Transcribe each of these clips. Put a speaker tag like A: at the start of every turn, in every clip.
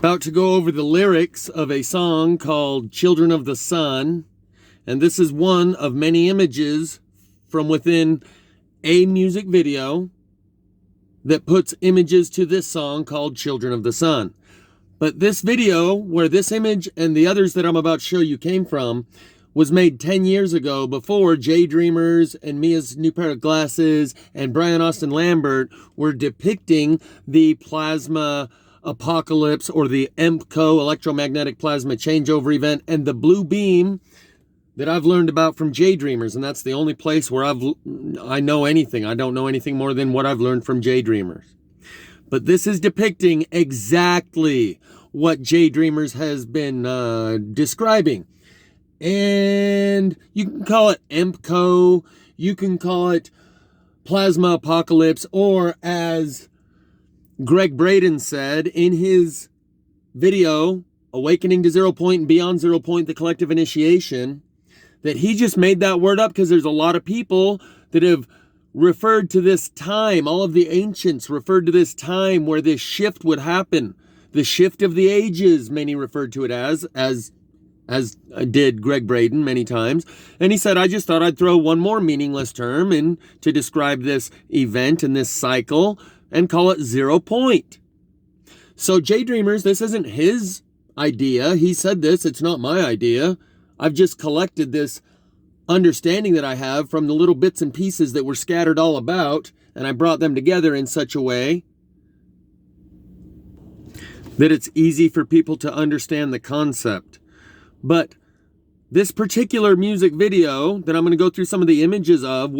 A: About to go over the lyrics of a song called Children of the Sun. And this is one of many images from within a music video that puts images to this song called Children of the Sun. But this video, where this image and the others that I'm about to show you came from, was made 10 years ago before Jay Dreamers and Mia's New Pair of Glasses and Brian Austin Lambert were depicting the plasma apocalypse, or the EMPCO, electromagnetic plasma changeover event, and the blue beam that I've learned about from Jay Dreamers. And that's the only place where I know anything. I don't know anything more than what I've learned from Jay Dreamers. But this is depicting exactly what Jay Dreamers has been describing. And you can call it EMPCO, you can call it plasma apocalypse, or as Greg Braden said in his video, Awakening to Zero Point and Beyond Zero Point, the Collective Initiation, that he just made that word up because there's a lot of people that have referred to this time. All of the ancients referred to this time where this shift would happen. The shift of the ages, many referred to it as did Greg Braden many times. And he said, I just thought I'd throw one more meaningless term in to describe this event and this cycle and call it 0 point. So Jay Dreamers, this isn't his idea. He said this, it's not my idea. I've just collected this understanding that I have from the little bits and pieces that were scattered all about, and I brought them together in such a way that it's easy for people to understand the concept. But this particular music video that I'm going to go through some of the images of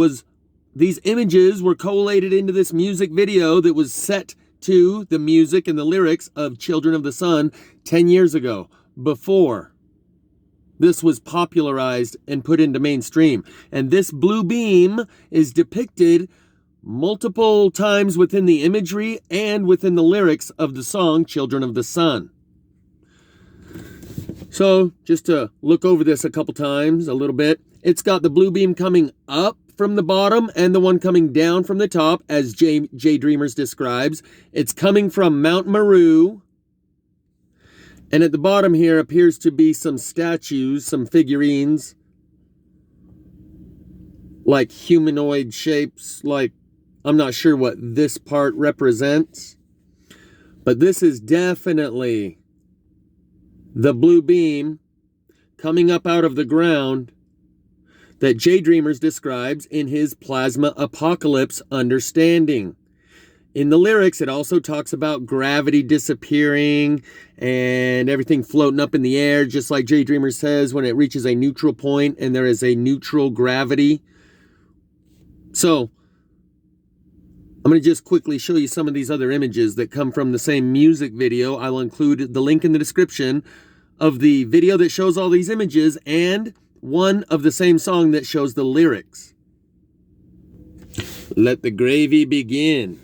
A: these images were collated into this music video that was set to the music and the lyrics of Children of the Sun 10 years ago, before this was popularized and put into mainstream. And this blue beam is depicted multiple times within the imagery and within the lyrics of the song Children of the Sun. So just to look over this a couple times, a little bit, it's got the blue beam coming up from the bottom and the one coming down from the top, as Jay Dreamers describes. It's coming from Mount Meru. And at the bottom here appears to be some statues, some figurines, like humanoid shapes, like I'm not sure what this part represents. But this is definitely the blue beam coming up out of the ground that Jay Dreamers describes in his plasma apocalypse understanding. In the lyrics, it also talks about gravity disappearing and everything floating up in the air, just like Jay Dreamers says, when it reaches a neutral point and there is a neutral gravity. So I'm going to just quickly show you some of these other images that come from the same music video. I will include the link in the description of the video that shows all these images and one of the same song that shows the lyrics. Let the gravy begin.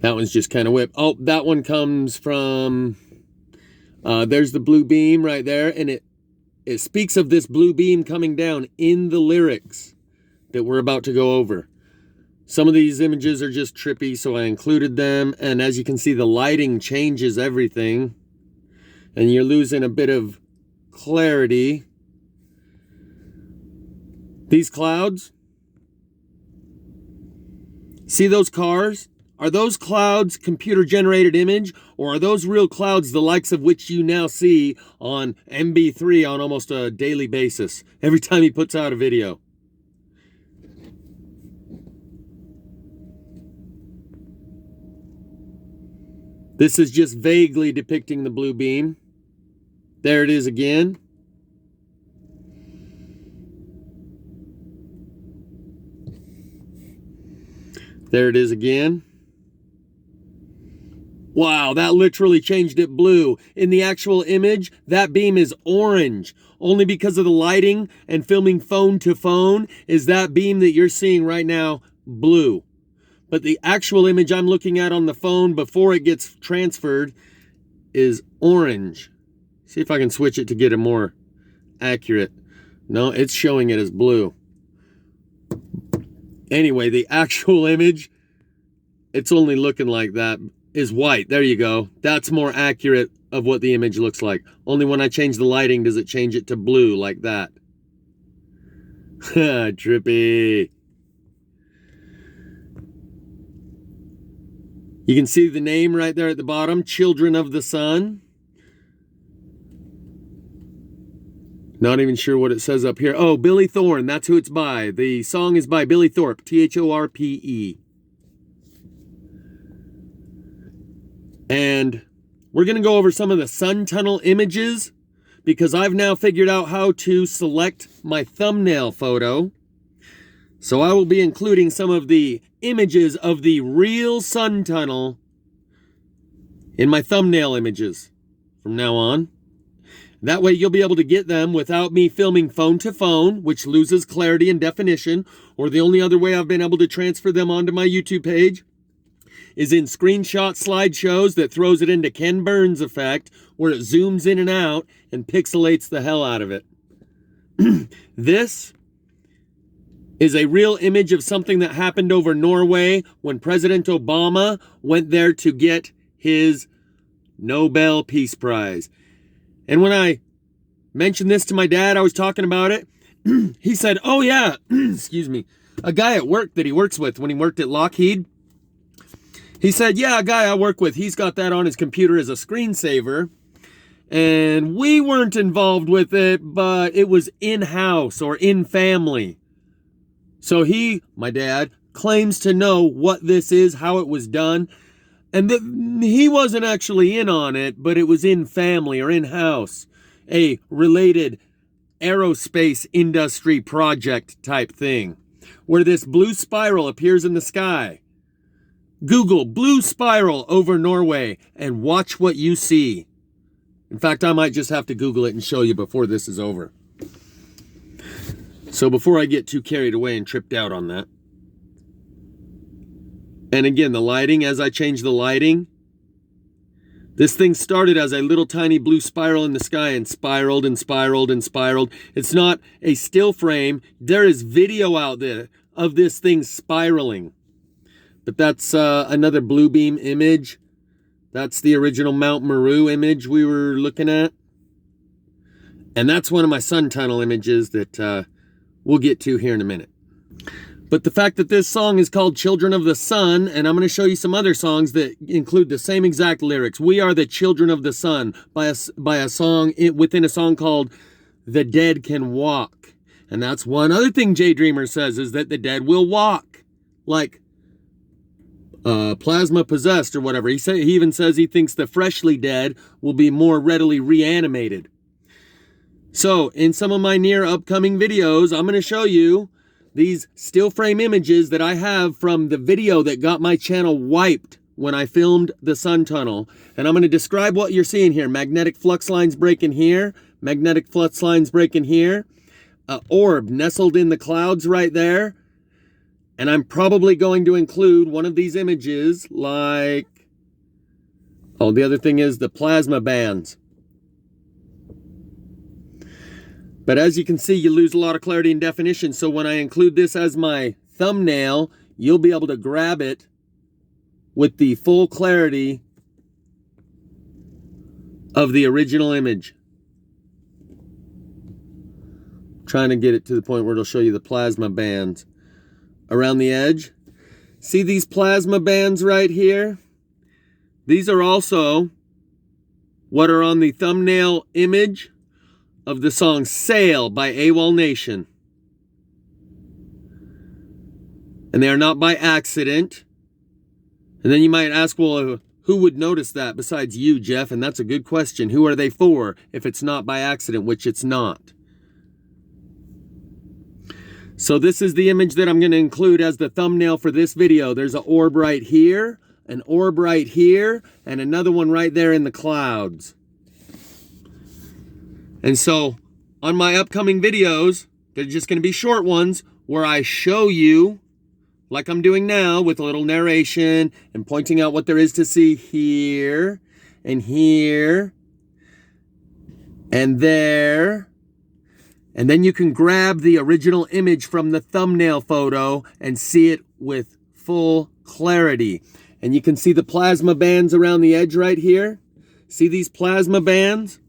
A: That one's just kind of whipped. Oh, that one comes from, there's the blue beam right there, and it speaks of this blue beam coming down in the lyrics that we're about to go over. Some of these images are just trippy, so I included them. And as you can see, the lighting changes everything. And you're losing a bit of clarity. These clouds. See those cars? Are those clouds computer-generated image? Or are those real clouds, the likes of which you now see on MB3 on almost a daily basis, every time he puts out a video? This is just vaguely depicting the blue beam. There it is again. There it is again. Wow, that literally changed it blue. In the actual image, that beam is orange. Only because of the lighting and filming phone to phone is that beam that you're seeing right now blue. But the actual image I'm looking at on the phone before it gets transferred is orange. See if I can switch it to get it more accurate. No, it's showing it as blue. Anyway, the actual image, it's only looking like that, is white. There you go. That's more accurate of what the image looks like. Only when I change the lighting does it change it to blue like that. Trippy. You can see the name right there at the bottom, Children of the Sun. Not even sure what it says up here. Oh, Billy Thorpe, that's who it's by. The song is by Billy Thorpe, Thorpe. And we're going to go over some of the sun tunnel images because I've now figured out how to select my thumbnail photo. So I will be including some of the images of the real sun tunnel in my thumbnail images from now on. That way you'll be able to get them without me filming phone to phone, which loses clarity and definition, or the only other way I've been able to transfer them onto my YouTube page is in screenshot slideshows that throws it into Ken Burns effect, where it zooms in and out and pixelates the hell out of it. This is a real image of something that happened over Norway when President Obama went there to get his Nobel Peace Prize. And when I mentioned this to my dad, I was talking about it. He said, oh yeah, excuse me, a guy at work that he works with when he worked at Lockheed. He said, yeah, a guy I work with, he's got that on his computer as a screensaver. And we weren't involved with it, but it was in-house or in-family. So he, my dad, claims to know what this is, how it was done. And he wasn't actually in on it, but it was in family or in-house. A related aerospace industry project type thing. Where this blue spiral appears in the sky. Google blue spiral over Norway and watch what you see. In fact, I might just have to Google it and show you before this is over. So before I get too carried away and tripped out on that. And again, the lighting, as I change the lighting, this thing started as a little tiny blue spiral in the sky and spiraled and spiraled and spiraled. It's not a still frame. There is video out there of this thing spiraling. But that's another blue beam image. That's the original Mount Meru image we were looking at. And that's one of my sun tunnel images that we'll get to here in a minute. But the fact that this song is called Children of the Sun, and I'm going to show you some other songs that include the same exact lyrics. We are the children of the sun by a song within a song called The Dead Can Walk. And that's one other thing Jay Dreamer says, is that the dead will walk. Like plasma possessed or whatever. He even says he thinks the freshly dead will be more readily reanimated. So in some of my near upcoming videos, I'm going to show you these still frame images that I have from the video that got my channel wiped when I filmed the sun tunnel. And I'm going to describe what you're seeing here. Magnetic flux lines breaking here. Magnetic flux lines breaking here. Orb nestled in the clouds right there. And I'm probably going to include one of these images like... Oh, the other thing is the plasma bands. But as you can see, you lose a lot of clarity and definition. So when I include this as my thumbnail, you'll be able to grab it with the full clarity of the original image. Trying to get it to the point where it'll show you the plasma bands around the edge. See these plasma bands right here? These are also what are on the thumbnail image of the song Sail by Awolnation. And they are not by accident. And then you might ask, well, who would notice that besides you, Jeff? And that's a good question. Who are they for if it's not by accident, which it's not? So this is the image that I'm going to include as the thumbnail for this video. There's an orb right here, an orb right here, and another one right there in the clouds. And so, on my upcoming videos, they're just going to be short ones where I show you, like I'm doing now, with a little narration and pointing out what there is to see here, and there, And then you can grab the original image from the thumbnail photo and see it with full clarity. And you can see the plasma bands around the edge right here. See these plasma bands?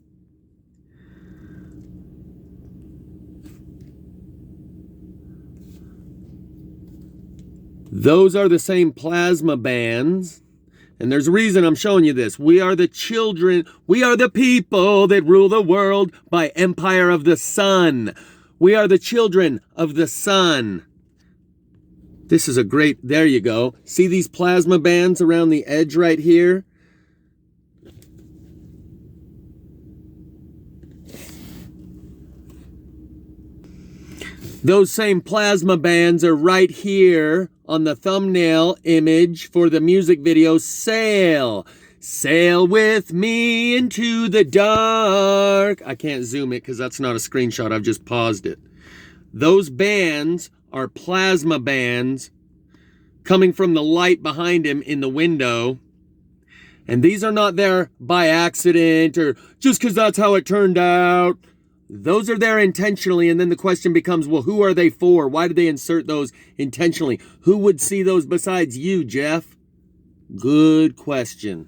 A: Those are the same plasma bands. And there's a reason I'm showing you this. We are the children, we are the people that rule the world by empire of the sun. We are the children of the sun. This is a great, there you go. See these plasma bands around the edge right here? Those same plasma bands are right here on the thumbnail image for the music video, Sail. Sail with me into the dark. I can't zoom it because that's not a screenshot. I've just paused it. Those bands are plasma bands coming from the light behind him in the window. And these are not there by accident or just because that's how it turned out. Those are there intentionally, and then the question becomes, well, who are they for? Why did they insert those intentionally? Who would see those besides you, Jeff? Good question.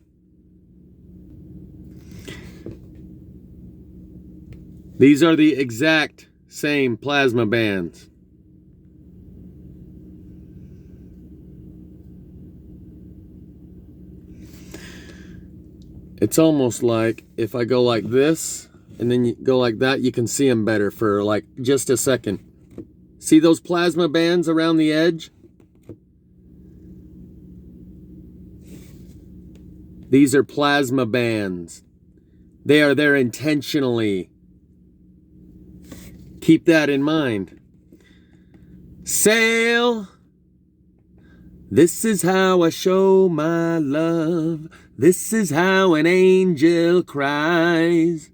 A: These are the exact same plasma bands. It's almost like if I go like this, and then you go like that, you can see them better for like just a second. See those plasma bands around the edge? These are plasma bands. They are there intentionally. Keep that in mind. Sail. This is how I show my love. This is how an angel cries.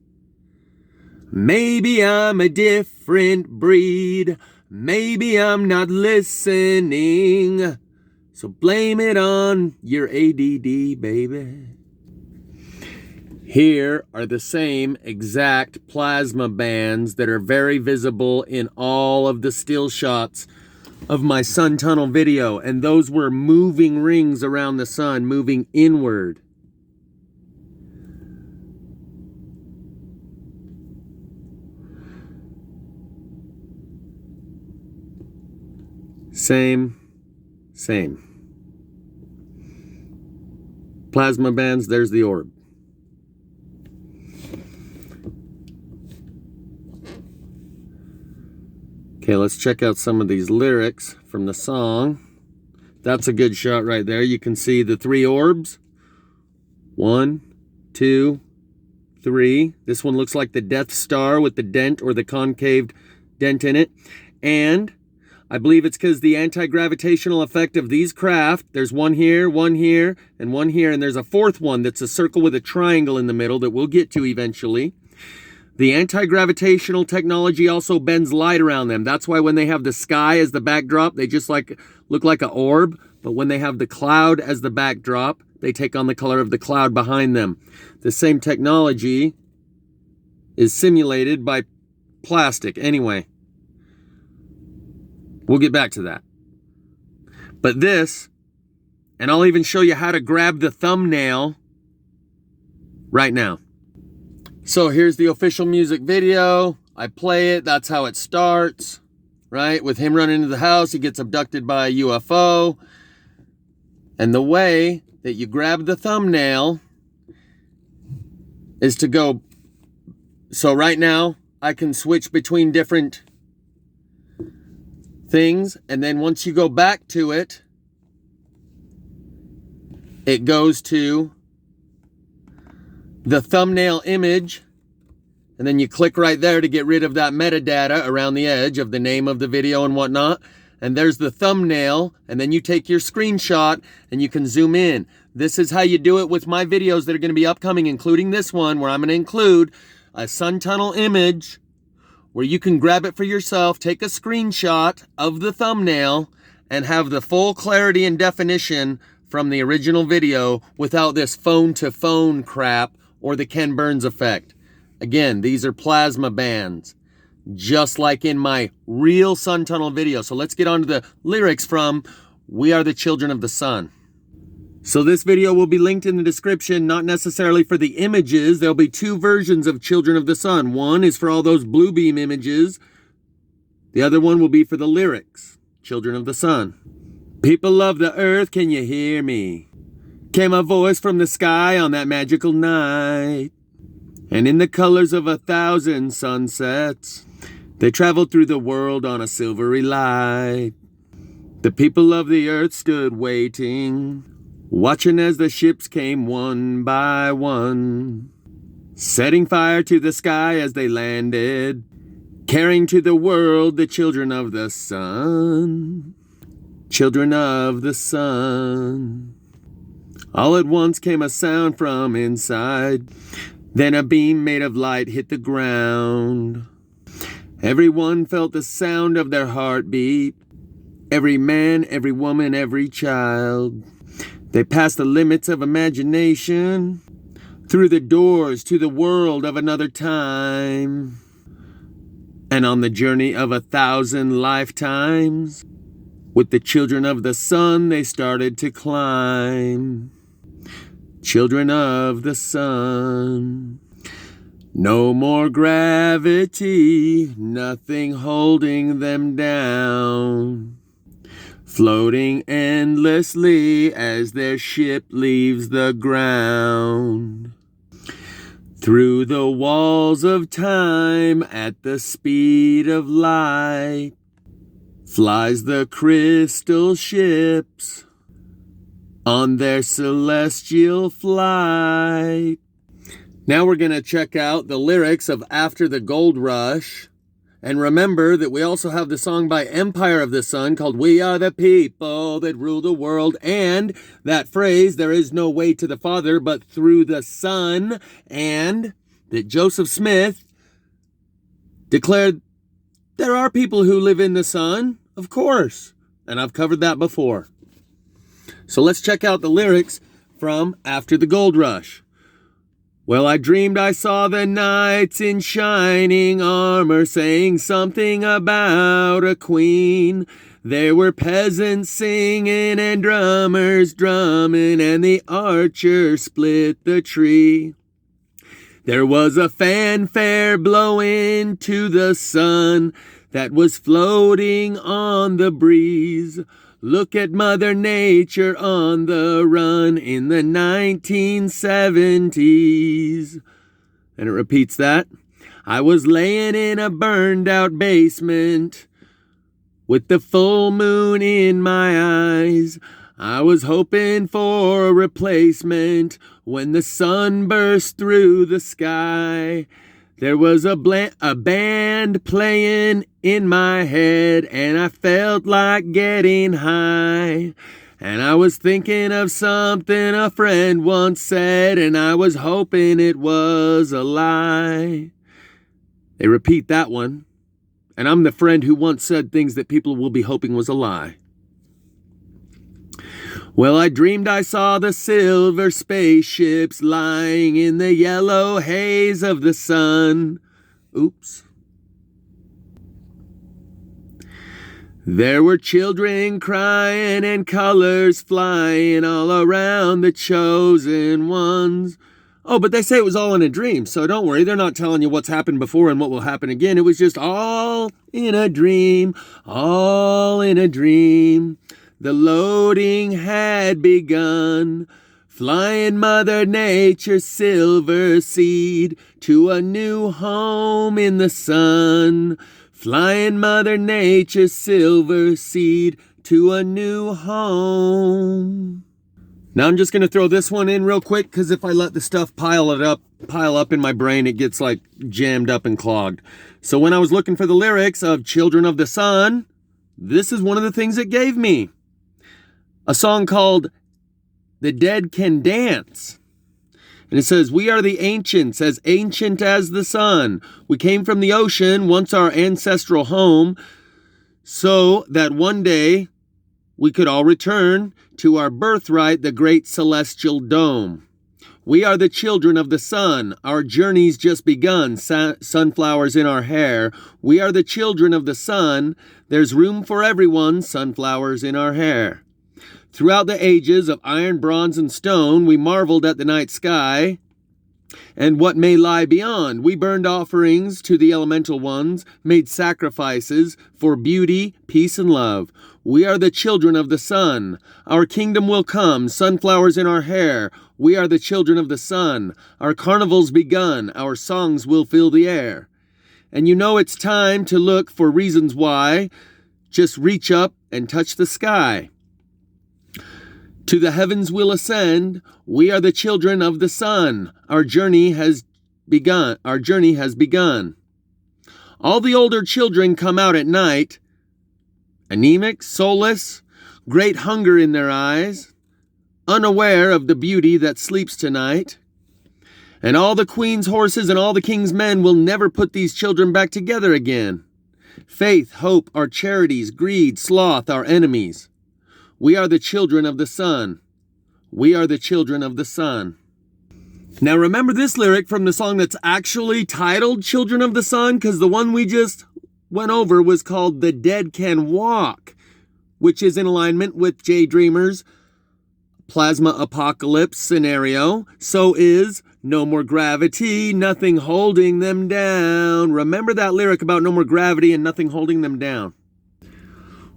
A: Maybe I'm a different breed. Maybe I'm not listening. So blame it on your ADD, baby. Here are the same exact plasma bands that are very visible in all of the still shots of my sun tunnel video. And those were moving rings around the sun, moving inward. Same. Plasma bands, there's the orb. Okay, let's check out some of these lyrics from the song. That's a good shot right there. You can see the 3 orbs. 1, 2, 3. This one looks like the Death Star with the dent or the concave dent in it. And I believe it's because the anti-gravitational effect of these craft, there's one here, and one here, and there's a 4th one that's a circle with a triangle in the middle that we'll get to eventually. The anti-gravitational technology also bends light around them. That's why when they have the sky as the backdrop, they just look like an orb. But when they have the cloud as the backdrop, they take on the color of the cloud behind them. The same technology is simulated by plastic. Anyway, we'll get back to that. But this, and I'll even show you how to grab the thumbnail right now. So here's the official music video. I play it. That's how it starts, right? With him running into the house, he gets abducted by a UFO. And the way that you grab the thumbnail is to go. So right now, I can switch between different things. And then once you go back to it, it goes to the thumbnail image, and then you click right there to get rid of that metadata around the edge of the name of the video and whatnot. And there's the thumbnail, and then you take your screenshot and you can zoom in. This is how you do it with my videos that are going to be upcoming, including this one, where I'm going to include a sun tunnel image where you can grab it for yourself, take a screenshot of the thumbnail, and have the full clarity and definition from the original video without this phone-to-phone crap or the Ken Burns effect. Again, these are plasma bands. just like in my real sun tunnel video. So let's get on to the lyrics from We Are the Children of the Sun. So this video will be linked in the description, not necessarily for the images. There'll be two versions of Children of the Sun. One is for all those blue beam images. The other one will be for the lyrics, Children of the Sun. People of the earth, can you hear me? Came a voice from the sky on that magical night. And in the colors of 1,000 sunsets, they traveled through the world on a silvery light. The people of the earth stood waiting, watching as the ships came one by one, setting fire to the sky as they landed, carrying to the world the children of the sun. Children of the sun. All at once came a sound from inside. Then a beam made of light hit the ground. Everyone felt the sound of their heartbeat. Every man, every woman, every child. They passed the limits of imagination, through the doors to the world of another time. And on the journey of 1,000 lifetimes, with the children of the sun, they started to climb. Children of the sun. No more gravity, nothing holding them down. Floating endlessly as their ship leaves the ground. Through the walls of time at the speed of light flies the crystal ships on their celestial flight. Now we're going to check out the lyrics of After the Gold Rush. And remember that we also have the song by Empire of the Sun called We Are the People That Rule the World. And that phrase, there is no way to the Father but through the Son. And that Joseph Smith declared there are people who live in the sun, of course. And I've covered that before. So let's check out the lyrics from After the Gold Rush. Well, I dreamed I saw the knights in shining armor saying something about a queen. There were peasants singing and drummers drumming, and the archer split the tree. There was a fanfare blowing to the sun that was floating on the breeze. Look at Mother Nature on the run in the 1970s. And it repeats that. I was laying in a burned out basement with the full moon in my eyes. I was hoping for a replacement when the sun burst through the sky. There was a band playing in my head, and I felt like getting high. And I was thinking of something a friend once said, and I was hoping it was a lie. They repeat that one. And I'm the friend who once said things that people will be hoping was a lie. Well, I dreamed I saw the silver spaceships lying in the yellow haze of the sun. Oops. There were children crying and colors flying all around the chosen ones. Oh, but they say it was all in a dream, so don't worry. They're not telling you what's happened before and what will happen again. It was just all in a dream, all in a dream. The loading had begun, flying Mother Nature's silver seed to a new home in the sun. Flying Mother Nature's silver seed to a new home. Now I'm just going to throw this one in real quick, because if I let the stuff pile up in my brain, it gets like jammed up and clogged. So when I was looking for the lyrics of Children of the Sun, this is one of the things it gave me. A song called The Dead Can Dance. And it says, we are the ancients, as ancient as the sun. We came from the ocean, once our ancestral home, so that one day we could all return to our birthright, the great celestial dome. We are the children of the sun. Our journey's just begun. Sunflowers in our hair. We are the children of the sun. There's room for everyone. Sunflowers in our hair. Throughout the ages of iron, bronze, and stone, we marveled at the night sky and what may lie beyond. We burned offerings to the elemental ones, made sacrifices for beauty, peace, and love. We are the children of the sun. Our kingdom will come, sunflowers in our hair. We are the children of the sun. Our carnival's begun, our songs will fill the air. And you know it's time to look for reasons why. Just reach up and touch the sky. To the heavens we'll ascend. We are the children of the sun. Our journey has begun. Our journey has begun. All the older children come out at night, anemic, soulless, great hunger in their eyes, unaware of the beauty that sleeps tonight. And all the queen's horses and all the king's men will never put these children back together again. Faith, hope, our charities, greed, sloth, our enemies. We are the children of the sun. We are the children of the sun. Now remember this lyric from the song that's actually titled Children of the Sun, because the one we just went over was called The Dead Can Walk, which is in alignment with Jay Dreamer's plasma apocalypse scenario. So is no more gravity, nothing holding them down. Remember that lyric about no more gravity and nothing holding them down.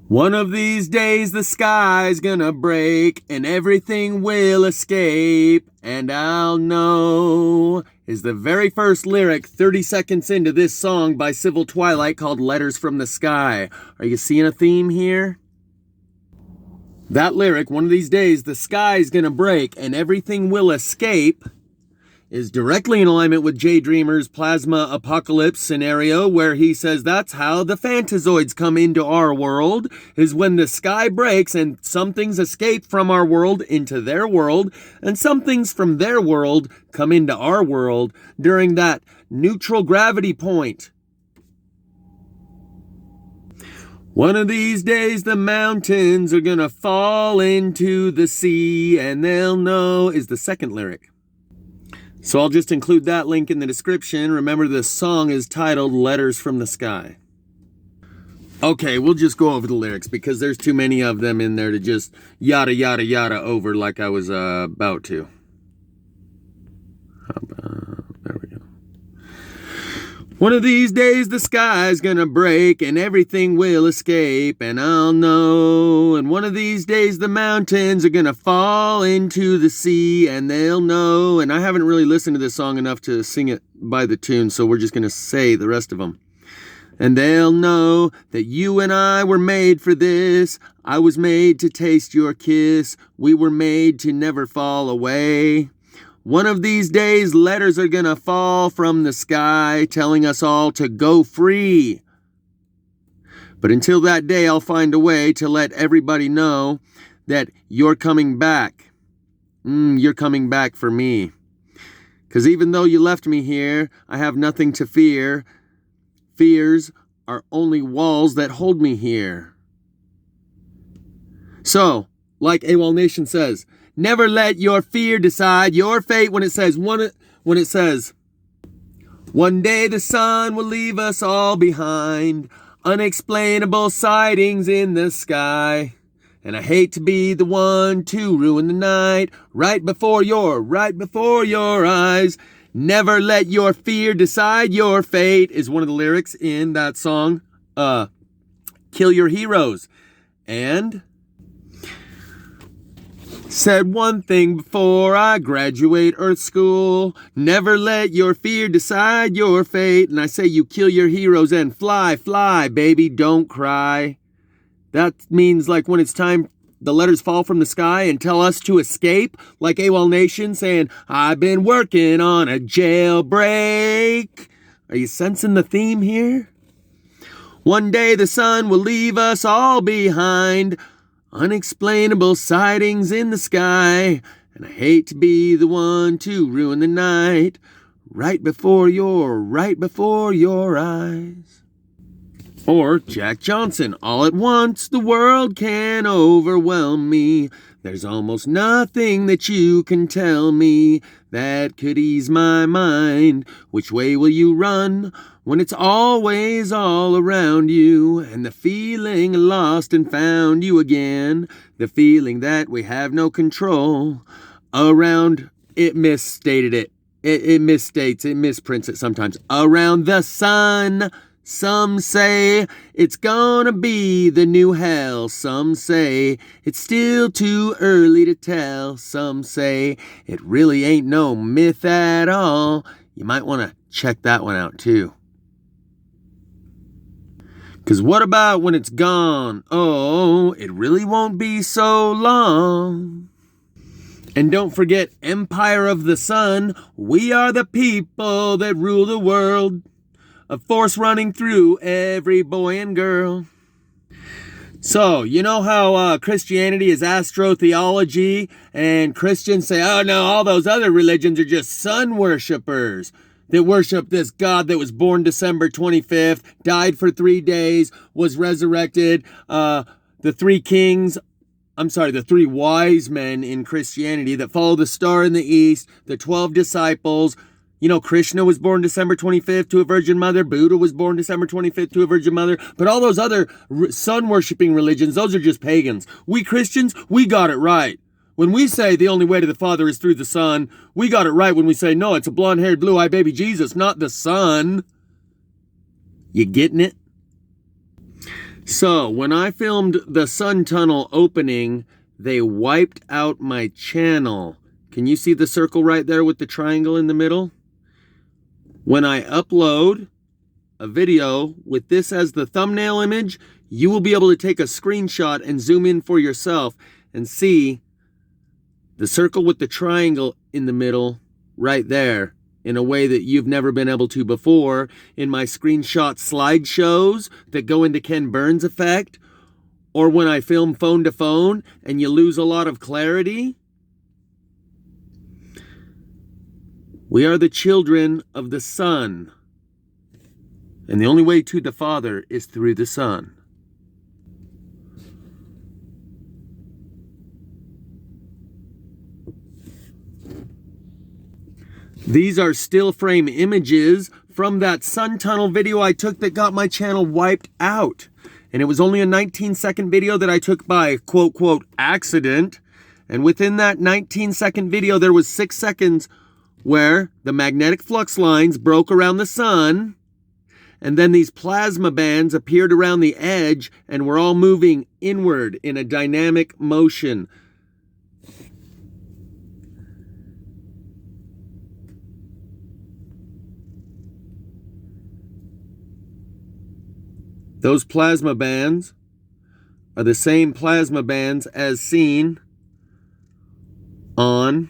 A: One of these days the sky's gonna break and everything will escape, and I'll know, is the very first lyric 30 seconds into this song by Civil Twilight called Letters from the Sky. Are you seeing a theme here? That lyric, one of these days the sky's gonna break and everything will escape, is directly in alignment with Jay Dreamer's plasma apocalypse scenario, where he says that's how the phantazoids come into our world, is when the sky breaks and some things escape from our world into their world, and some things from their world come into our world during that neutral gravity point. One of these days the mountains are gonna fall into the sea, and they'll know, is the second lyric. So I'll just include that link in the description. Remember, this song is titled Letters from the Sky. Okay, we'll just go over the lyrics because there's too many of them in there to just yada yada yada over like I was about to. There we go. One of these days the sky's gonna break and everything will escape, and I'll know. And one of these days the mountains are gonna fall into the sea, and they'll know. And I haven't really listened to this song enough to sing it by the tune, so we're just gonna say the rest of them. And they'll know that you and I were made for this. I was made to taste your kiss. We were made to never fall away. One of these days, letters are gonna fall from the sky, telling us all to go free. But until that day, I'll find a way to let everybody know that you're coming back. You're coming back for me. 'Cause even though you left me here, I have nothing to fear. Fears are only walls that hold me here. So, like Awolnation says, never let your fear decide your fate. When it says, one day the sun will leave us all behind, unexplainable sightings in the sky. And I hate to be the one to ruin the night right before your eyes. Never let your fear decide your fate is one of the lyrics in that song, Kill Your Heroes. And said one thing before I graduate Earth School. Never let your fear decide your fate. And I say you kill your heroes and fly, fly, baby, don't cry. That means like when it's time, the letters fall from the sky and tell us to escape. Like Awolnation saying, I've been working on a jailbreak. Are you sensing the theme here? One day the sun will leave us all behind. Unexplainable sightings in the sky, and I hate to be the one to ruin the night right before your eyes. Or Jack Johnson, all at once the world can overwhelm me. There's almost nothing that you can tell me that could ease my mind. Which way will you run when it's always all around you? And the feeling lost and found you again. The feeling that we have no control around. It misstated it. It misstates, it misprints it sometimes. Around the sun. Some say it's gonna be the new hell. Some say it's still too early to tell. Some say it really ain't no myth at all. You might want to check that one out too. 'Cause what about when it's gone? Oh, it really won't be so long. And don't forget Empire of the Sun. We are the people that rule the world. A force running through every boy and girl. So, you know how Christianity is astrotheology, and Christians say, oh no, all those other religions are just sun worshipers that worship this God that was born December 25th, died for 3 days, was resurrected. The three wise men in Christianity that follow the star in the east, the 12 disciples. You know, Krishna was born December 25th to a virgin mother. Buddha was born December 25th to a virgin mother. But all those other sun-worshipping religions, those are just pagans. We Christians, we got it right. When we say the only way to the Father is through the Son, we got it right when we say, no, it's a blonde-haired, blue-eyed baby Jesus, not the Son. You getting it? So, when I filmed the sun tunnel opening, they wiped out my channel. Can you see the circle right there with the triangle in the middle? When I upload a video with this as the thumbnail image, you will be able to take a screenshot and zoom in for yourself and see the circle with the triangle in the middle right there in a way that you've never been able to before in my screenshot slideshows that go into Ken Burns effect, or when I film phone to phone and you lose a lot of clarity. We are the children of the Son. And the only way to the Father is through the Son. These are still frame images from that sun tunnel video I took that got my channel wiped out. And it was only a 19-second video that I took by quote accident. And within that 19-second video, there was 6 seconds where the magnetic flux lines broke around the sun, and then these plasma bands appeared around the edge and were all moving inward in a dynamic motion. Those plasma bands are the same plasma bands as seen on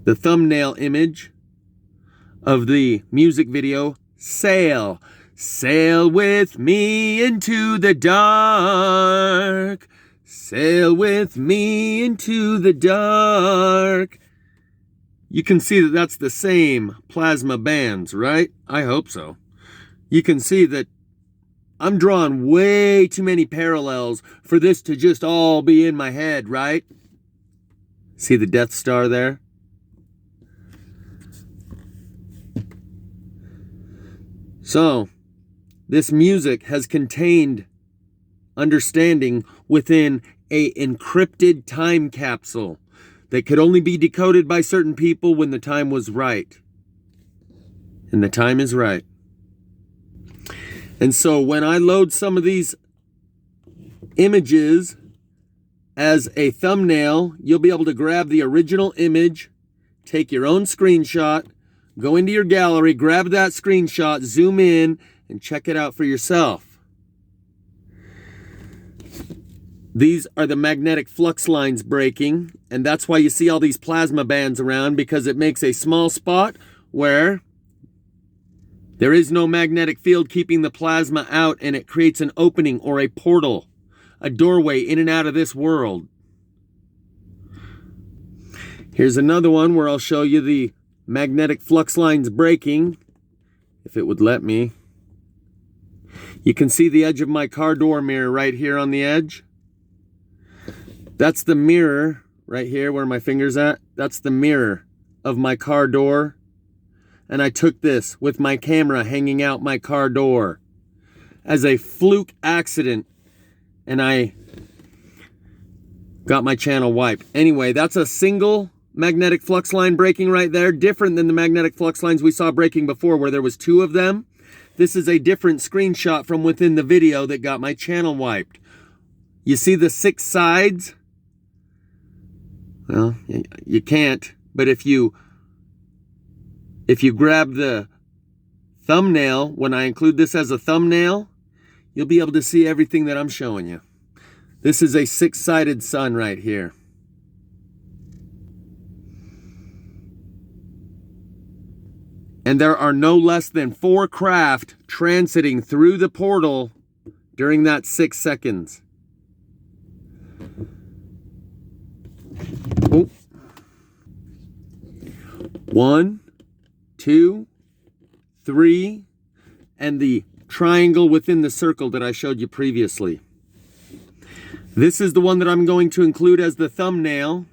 A: the thumbnail image of the music video, Sail. Sail with me into the dark. Sail with me into the dark. You can see that that's the same plasma bands, right? I hope so. You can see that I'm drawing way too many parallels for this to just all be in my head, right? See the Death Star there? So, this music has contained understanding within an encrypted time capsule that could only be decoded by certain people when the time was right. And the time is right. And so when I load some of these images as a thumbnail, you'll be able to grab the original image, take your own screenshot, go into your gallery, grab that screenshot, zoom in, and check it out for yourself. These are the magnetic flux lines breaking, and that's why you see all these plasma bands around, because it makes a small spot where there is no magnetic field keeping the plasma out, and it creates an opening or a portal, a doorway in and out of this world. Here's another one where I'll show you the magnetic flux lines breaking, if it would let me. You can see the edge of my car door mirror right here on the edge. That's the mirror right here where my finger's at. That's the mirror of my car door. And I took this with my camera hanging out my car door as a fluke accident. And I got my channel wiped. Anyway, that's a single magnetic flux line breaking right there. Different than the magnetic flux lines we saw breaking before where there was 2 of them. This is a different screenshot from within the video that got my channel wiped. You see the 6 sides? Well, you can't, but if you grab the thumbnail, when I include this as a thumbnail, you'll be able to see everything that I'm showing you. This is a 6-sided sun right here. And there are no less than 4 craft transiting through the portal during that 6 seconds. Oh. 1, 2, 3, and the triangle within the circle that I showed you previously. This is the one that I'm going to include as the thumbnail.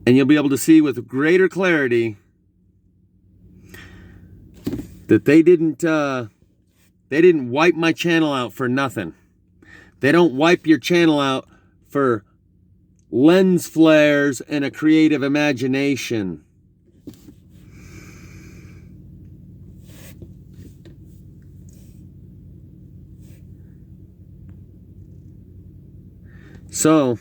A: And you'll be able to see with greater clarity that they didn't wipe my channel out for nothing. They don't wipe your channel out for lens flares and a creative imagination. So,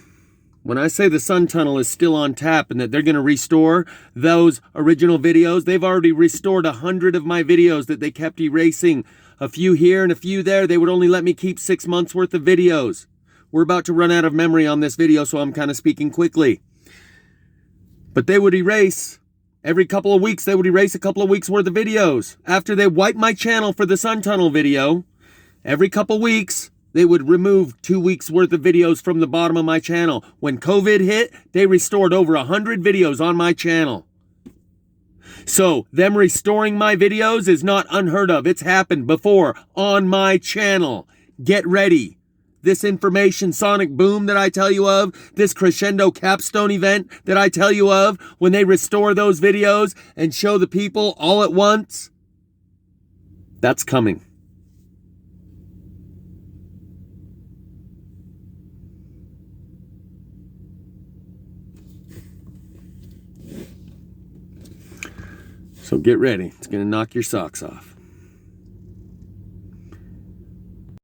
A: when I say the sun tunnel is still on tap and that they're going to restore those original videos, they've already restored 100 of my videos that they kept erasing. A few here and a few there. They would only let me keep 6 months worth of videos. We're about to run out of memory on this video, so I'm kind of speaking quickly. But they would erase, every couple of weeks, they would erase a couple of weeks worth of videos. After they wiped my channel for the sun tunnel video, every couple weeks, they would remove 2 weeks worth of videos from the bottom of my channel. When COVID hit, they restored over 100 videos on my channel. So, them restoring my videos is not unheard of. It's happened before on my channel. Get ready. This information sonic boom that I tell you of, this crescendo capstone event that I tell you of, when they restore those videos and show the people all at once, that's coming. So get ready. It's going to knock your socks off.